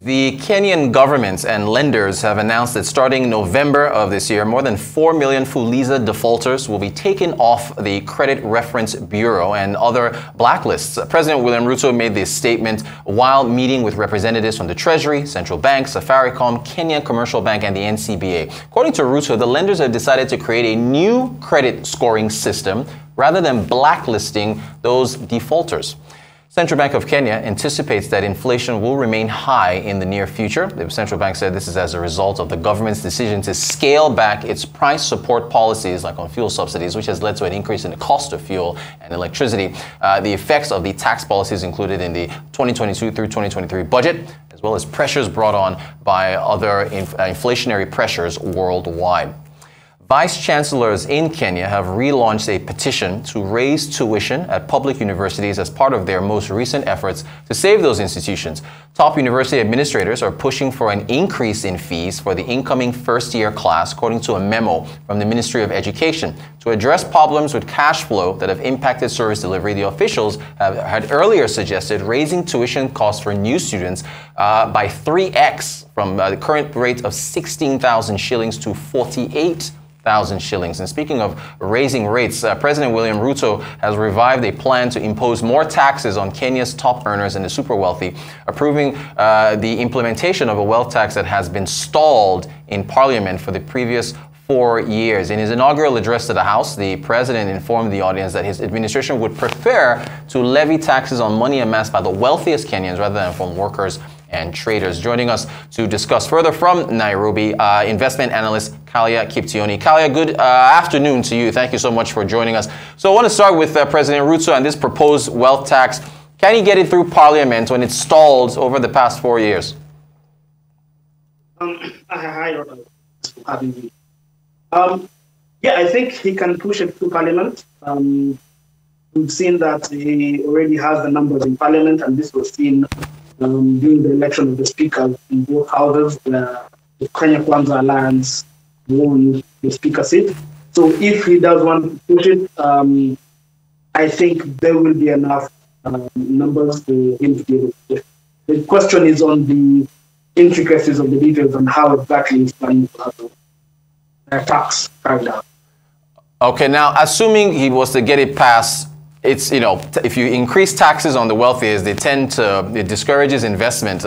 The Kenyan government and lenders have announced that starting November of this year, more than 4 million Fuliza defaulters will be taken off the Credit Reference Bureau and other blacklists. President William Ruto made this statement while meeting with representatives from the Treasury, Central Bank, Safaricom, Kenyan Commercial Bank, and the NCBA. According to Ruto, the lenders have decided to create a new credit scoring system rather than blacklisting those defaulters. Central Bank of Kenya anticipates that inflation will remain high in the near future. The central bank said this is as a result of the government's decision to scale back its price support policies, like on fuel subsidies, which has led to an increase in the cost of fuel and electricity. The effects of the tax policies included in the 2022 through 2023 budget, as well as pressures brought on by other inflationary pressures worldwide. Vice chancellors in Kenya have relaunched a petition to raise tuition at public universities as part of their most recent efforts to save those institutions. Top university administrators are pushing for an increase in fees for the incoming first-year class, according to a memo from the Ministry of Education. To address problems with cash flow that have impacted service delivery, the officials had earlier suggested raising tuition costs for new students by 3x from the current rate of 16,000 shillings to 48,000 shillings. And speaking of raising rates, President William Ruto has revived a plan to impose more taxes on Kenya's top earners and the super wealthy, approving the implementation of a wealth tax that has been stalled in Parliament for the previous 4 years. In his inaugural address to the House, the president informed the audience that his administration would prefer to levy taxes on money amassed by the wealthiest Kenyans rather than from workers and traders. Joining us to discuss further from Nairobi, investment analyst Kalya Kiptoni. Kalya, good afternoon to you. Thank you so much for joining us. So I want to start with President Ruto and this proposed wealth tax. Can he get it through Parliament when it stalled over the past 4 years? Hi, Ruto. Thanks for having me. Yeah, I think he can push it through Parliament. We've seen that he already has the numbers in Parliament, and this was seen during the election of the speakers in both houses. The Kenya Kwanza Alliance won the speaker seat. So if he does want to push it, I think there will be enough numbers for him to be able to push it. The question is on the intricacies of the details and how exactly he's planning to have a tax carried out. Okay, now assuming he was to get it passed, it's, if you increase taxes on the wealthiest, it discourages investment.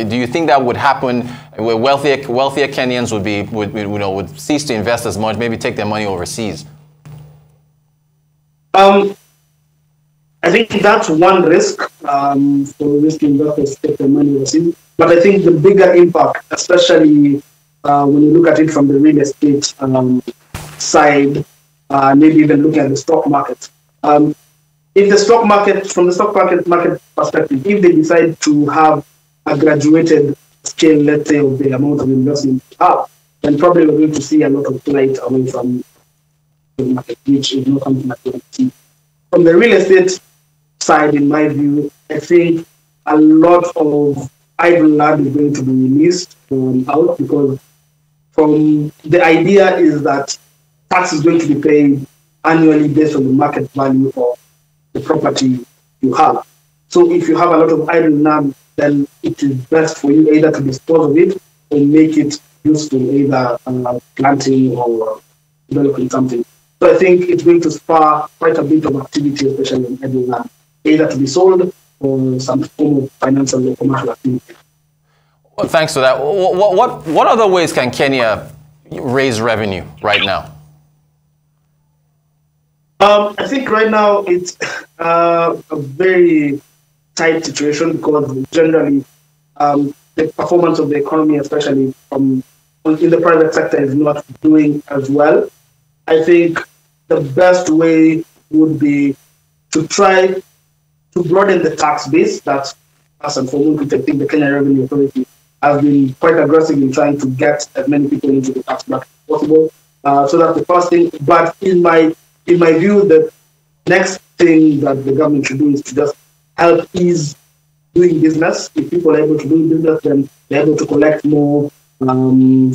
Do you think that would happen where wealthier Kenyans would cease to invest as much, maybe take their money overseas? I think that's one risk for risky investors to take their money overseas. But I think the bigger impact, especially when you look at it from the real estate side, maybe even looking at the stock market. If the stock market, from the stock market perspective, if they decide to have a graduated scale, let's say, of the amount of investment they have, then probably we're going to see a lot of flight away from the market, which is not something that we want to see. From the real estate side, in my view, I think a lot of idle land is going to be released out, because from the idea is that tax is going to be paid annually based on the market value of the property you have. So if you have a lot of idle land, then it is best for you either to dispose of it or make it useful, either planting or developing something. So I think it's going to spur quite a bit of activity, especially in idle land, either to be sold or some form of financial or commercial activity. Well, thanks for that. What other ways can Kenya raise revenue right now? I think right now it's a very tight situation, because generally the performance of the economy, especially in the private sector, is not doing as well. I think the best way would be to try to broaden the tax base. That's first and foremost, which I think the Kenya Revenue Authority has been quite aggressive in trying to get as many people into the tax bracket as possible. So that's the first thing. But in my view, the next thing that the government should do is to just help ease doing business. If people are able to do business, then they're able to collect more from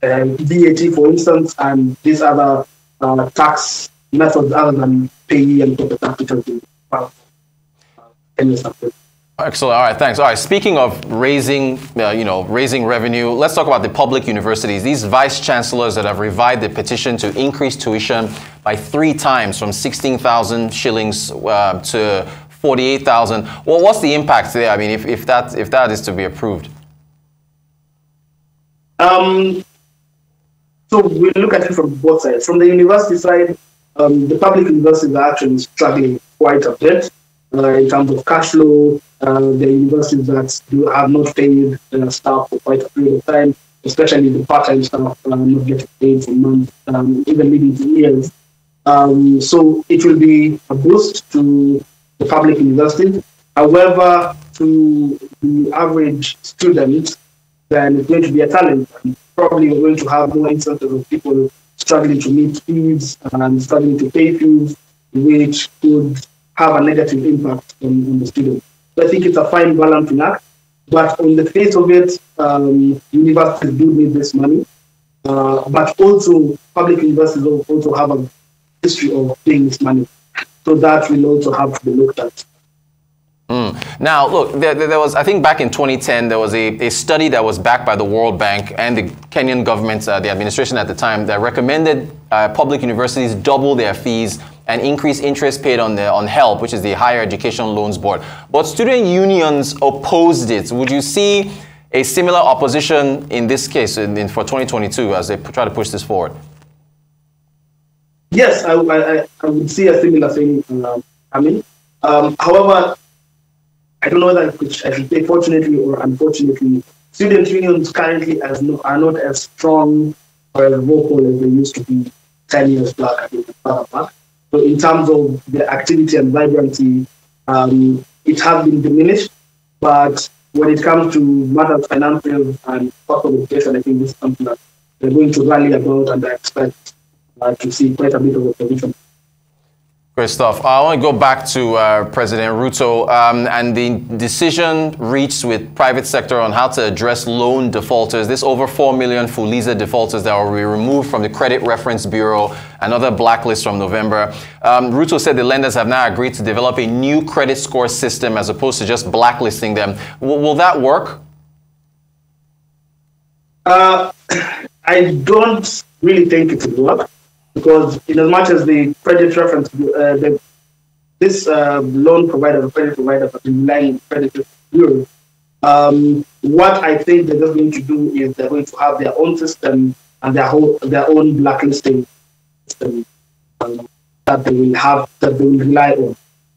VAT, for instance, and these other tax methods other than payee and corporate capital. Excellent. All right, thanks. All right, speaking of raising, raising revenue, let's talk about the public universities. These vice chancellors that have revived the petition to increase tuition by 3 times from 16,000 shillings to 48,000. Well, what's the impact there? I mean, if that is to be approved. So we look at it from both sides. From the university side, the public universities are actually struggling quite a bit in terms of cash flow. The universities that have not paid their staff for quite a period of time, especially the part-time staff not getting paid for months, even leading to years. So it will be a boost to the public universities. However, to the average student, then it's going to be a challenge. And probably we're going to have more instances of people struggling to meet fees and struggling to pay fees, which could have a negative impact on the students. So I think it's a fine balancing act. But on the face of it, universities do need this money. But also, public universities also have a history of paying this money. So that will also have to be looked at. Now, look, there was, I think back in 2010, there was a study that was backed by the World Bank and the Kenyan government, the administration at the time, that recommended public universities double their fees and increase interest paid on HELP, which is the Higher Education Loans Board. But student unions opposed it. Would you see a similar opposition in this case for 2022 as they try to push this forward? Yes, I would see a similar thing coming. However, I don't know whether I should say fortunately or unfortunately, student unions currently are not as strong or as vocal as they used to be 10 years back, I think, back. So in terms of the activity and vibrancy, it has been diminished. But when it comes to matters financial and cost of education, I think this is something that they're going to rally about, and I expect to see quite a bit of opposition. Great stuff. I want to go back to President Ruto and the decision reached with private sector on how to address loan defaulters. This over 4 million Fuliza defaulters that will be removed from the Credit Reference Bureau, another blacklist from November. Ruto said the lenders have now agreed to develop a new credit score system as opposed to just blacklisting them. Will that work? I don't really think it will work. Because in as much as the credit reference, this loan provider, the credit provider, are relying on credit bureau, what I think they're just going to do is they're going to have their own system and their own blacklisting system that they will rely on.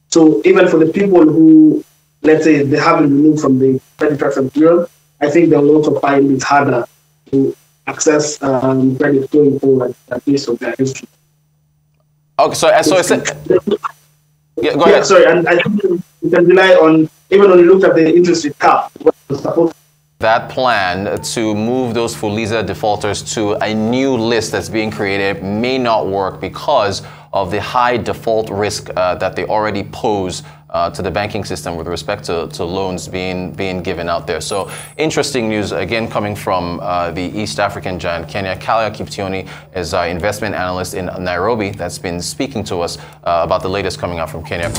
So even for the people who, let's say, they haven't removed from the credit reference bureau, I think they will also find it harder to access credit going forward based on their history. Okay, so yeah, go ahead. Sorry, and I think you can rely on, even when you look at the interest rate cap, that plan to move those Fuliza defaulters to a new list that's being created may not work because of the high default risk that they already pose to the banking system with respect to loans being given out there. So interesting news again coming from the East African giant Kenya. Kalya Kiptoni is our investment analyst in Nairobi that's been speaking to us about the latest coming out from Kenya.